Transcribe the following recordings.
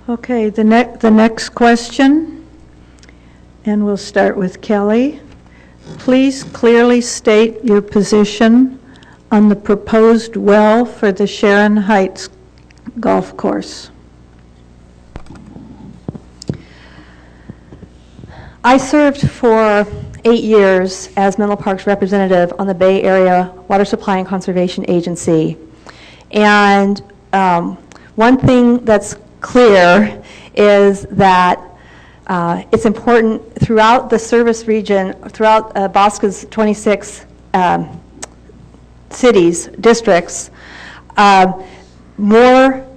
Okay, the next question, and we'll start with Kelly. Please clearly state your position on the proposed well for the Sharon Heights Golf Course. I served for 8 years as Menlo Park's representative on the Bay Area Water Supply and Conservation Agency. And one thing that's clear is that it's important throughout the service region, throughout Bosca's 26 cities, districts, more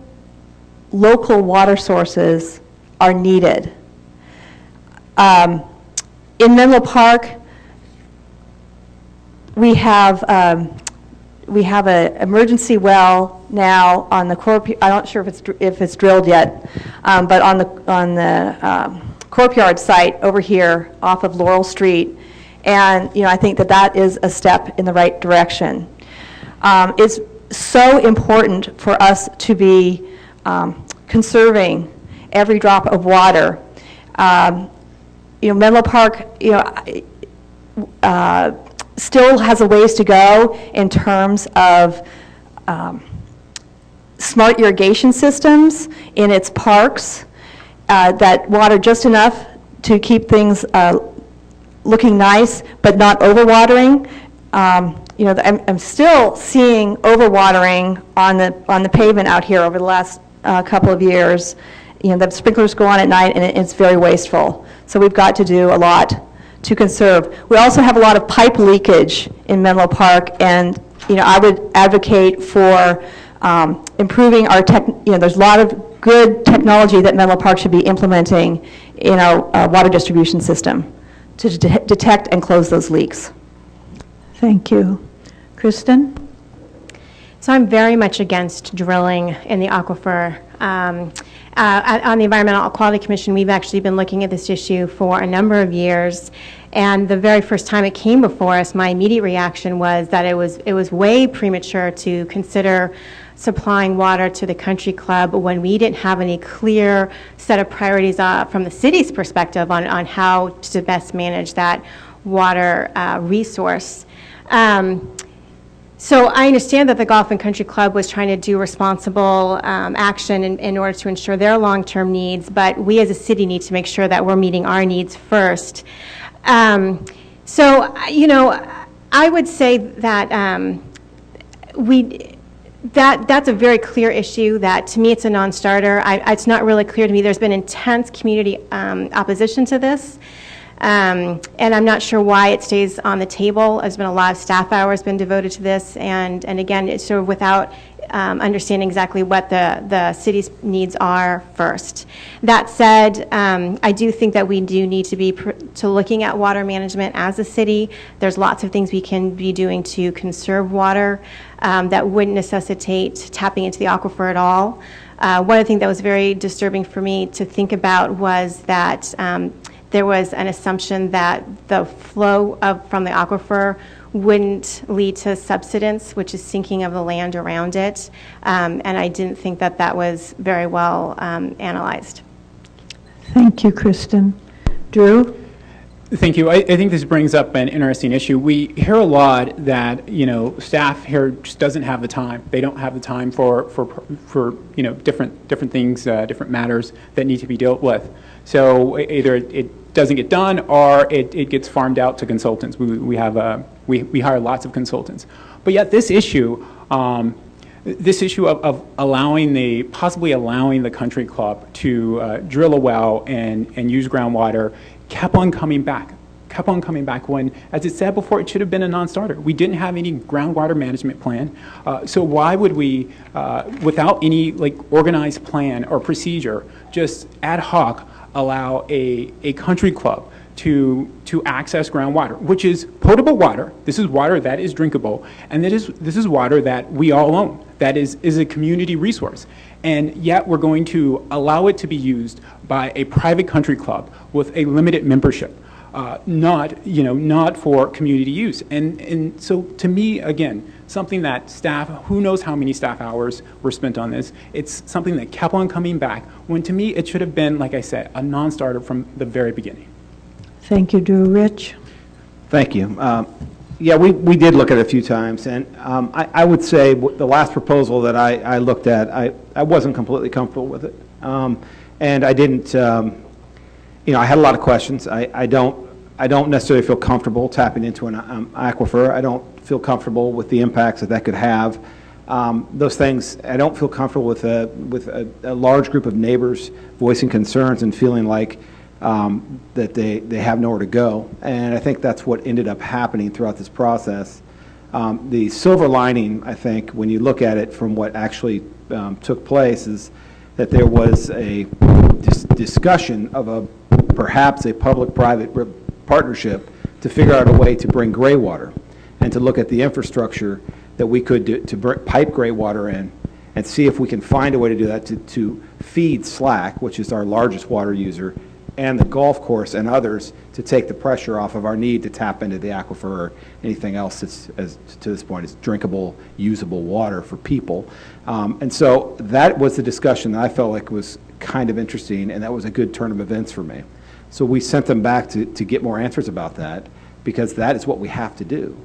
local water sources are needed. In Menlo Park, we have an emergency well now on the Corp. I'm not sure if it's drilled yet, but on the Courtyard site over here off of Laurel Street, and I think that is a step in the right direction. It's so important for us to be conserving every drop of water. Menlo Park, still has a ways to go in terms of smart irrigation systems in its parks that water just enough to keep things looking nice, but not overwatering. I'm still seeing overwatering on the pavement out here over the last couple of years. The sprinklers go on at night, and it's very wasteful. So we've got to do a lot to conserve. We also have a lot of pipe leakage in Menlo Park, and I would advocate for improving our there's a lot of good technology that Menlo Park should be implementing in our water distribution system to detect and close those leaks. Thank you. Kristen? So I'm very much against drilling in the aquifer. On the Environmental Quality Commission, we've actually been looking at this issue for a number of years, and the very first time it came before us, my immediate reaction was that it was way premature to consider supplying water to the country club when we didn't have any clear set of priorities from the city's perspective on how to best manage that water resource. So I understand that the Golf and Country Club was trying to do responsible action in order to ensure their long-term needs, but we as a city need to make sure that we're meeting our needs first. So, I would say that that's a very clear issue that, to me, it's a non-starter. It's not really clear to me. There's been intense community opposition to this. And I'm not sure why it stays on the table. There's been a lot of staff hours been devoted to this, and again, it's sort of without understanding exactly what the city's needs are first. That said, I do think that we do need to be looking at water management as a city. There's lots of things we can be doing to conserve water that wouldn't necessitate tapping into the aquifer at all. One of the things that was very disturbing for me to think about was that there was an assumption that the flow from the aquifer wouldn't lead to subsidence, which is sinking of the land around it. And I didn't think that was very well analyzed. Thank you, Kristen. Drew? Thank you. I think this brings up an interesting issue. We hear a lot that staff here just doesn't have the time. They don't have the time for different things, different matters that need to be dealt with. So either it doesn't get done or it gets farmed out to consultants. We hire lots of consultants. But yet this issue of possibly allowing the country club to drill a well and use groundwater kept on coming back when, as it said before, it should have been a non-starter. We didn't have any groundwater management plan. So why would we, without any organized plan or procedure, just ad hoc allow a country club to access groundwater, which is potable water. This is water that is drinkable, and this is water that we all own, that is a community resource. And yet we're going to allow it to be used by a private country club with a limited membership. not for community use. And so to me, again, something that staff, who knows how many staff hours were spent on this, it's something that kept on coming back, when to me it should have been, like I said, a non-starter from the very beginning. Thank you, Drew. Rich? Thank you. Yeah, we did look at it a few times, and I would say the last proposal that I looked at, I wasn't completely comfortable with it. And I didn't, I had a lot of questions. I don't necessarily feel comfortable tapping into an aquifer. I don't feel comfortable with the impacts that could have. Those things, I don't feel comfortable with a large group of neighbors voicing concerns and feeling like that they have nowhere to go. And I think that's what ended up happening throughout this process. The silver lining, I think, when you look at it from what actually took place, is that there was a discussion of perhaps a public-private partnership to figure out a way to bring gray water and to look at the infrastructure that we could do to pipe gray water in and see if we can find a way to do that to feed Slack, which is our largest water user, and the golf course and others, to take the pressure off of our need to tap into the aquifer or anything else that's, as to this point, is drinkable, usable water for people. And so that was the discussion that I felt like was kind of interesting, and that was a good turn of events for me. So we sent them back to get more answers about that, because that is what we have to do.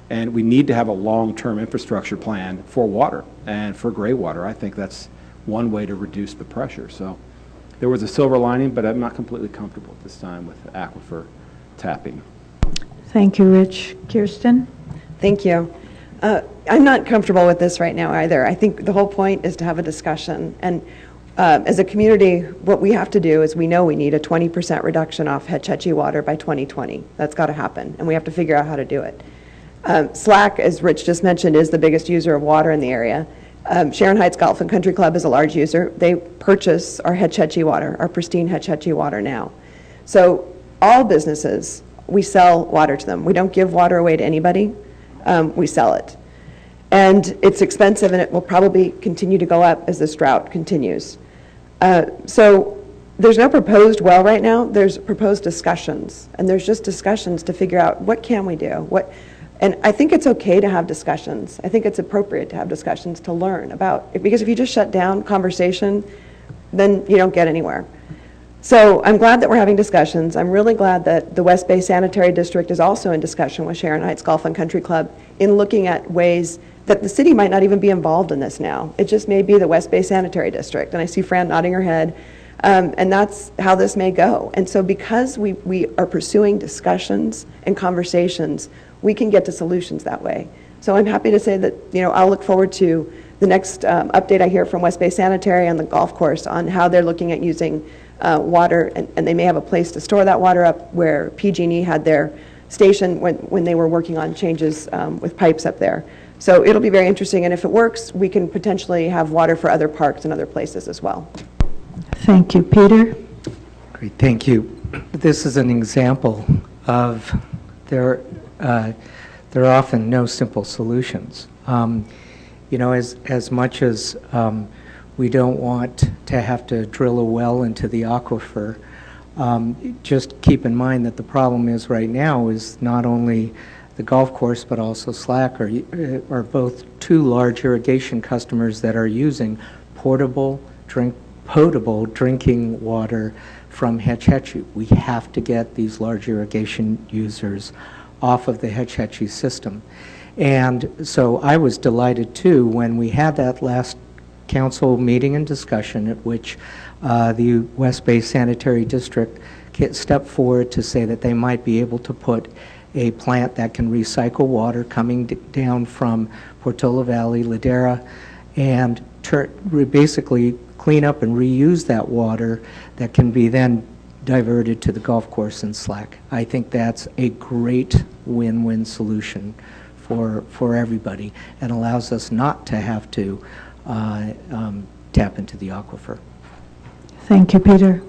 And we need to have a long-term infrastructure plan for water and for gray water. I think that's one way to reduce the pressure. So there was a silver lining, but I'm not completely comfortable at this time with aquifer tapping. Thank you, Rich. Kirsten? Thank you. I'm not comfortable with this right now either. I think the whole point is to have a discussion. And as a community, what we have to do is we know we need a 20% reduction off Hetch Hetchy water by 2020. That's got to happen, and we have to figure out how to do it. Slack, as Rich just mentioned, is the biggest user of water in the area. Sharon Heights Golf and Country Club is a large user. They purchase our Hetch Hetchy water, our pristine Hetch Hetchy water now. So all businesses, we sell water to them. We don't give water away to anybody. We sell it. And it's expensive, and it will probably continue to go up as this drought continues. So there's no proposed well right now. There's proposed discussions, and there's just discussions to figure out what can we do. And I think it's okay to have discussions. I think it's appropriate to have discussions to learn about, because if you just shut down conversation, then you don't get anywhere. So I'm glad that we're having discussions. I'm really glad that the West Bay Sanitary District is also in discussion with Sharon Heights Golf and Country Club in looking at ways that the city might not even be involved in this now. It just may be the West Bay Sanitary District. And I see Fran nodding her head. And that's how this may go. And so because we are pursuing discussions and conversations, we can get to solutions that way. So I'm happy to say that, I'll look forward to the next update I hear from West Bay Sanitary on the golf course on how they're looking at using water, and they may have a place to store that water up where PG&E had their station when they were working on changes with pipes up there. So it'll be very interesting, and if it works, we can potentially have water for other parks and other places as well. Thank you. Peter? Great, thank you. This is an example of there are often no simple solutions. As much as we don't want to have to drill a well into the aquifer, just keep in mind that the problem is right now is not only the golf course but also Slack are both two large irrigation customers that are using potable drinking water from Hetch Hetchy. We have to get these large irrigation users off of the Hetch Hetchy system. And so I was delighted too when we had that last council meeting and discussion at which the West Bay Sanitary District stepped forward to say that they might be able to put a plant that can recycle water coming down from Portola Valley, Ladera, and basically clean up and reuse that water that can be then diverted to the golf course in Slack. I think that's a great win-win solution for everybody and allows us not to have to tap into the aquifer. Thank you, Peter.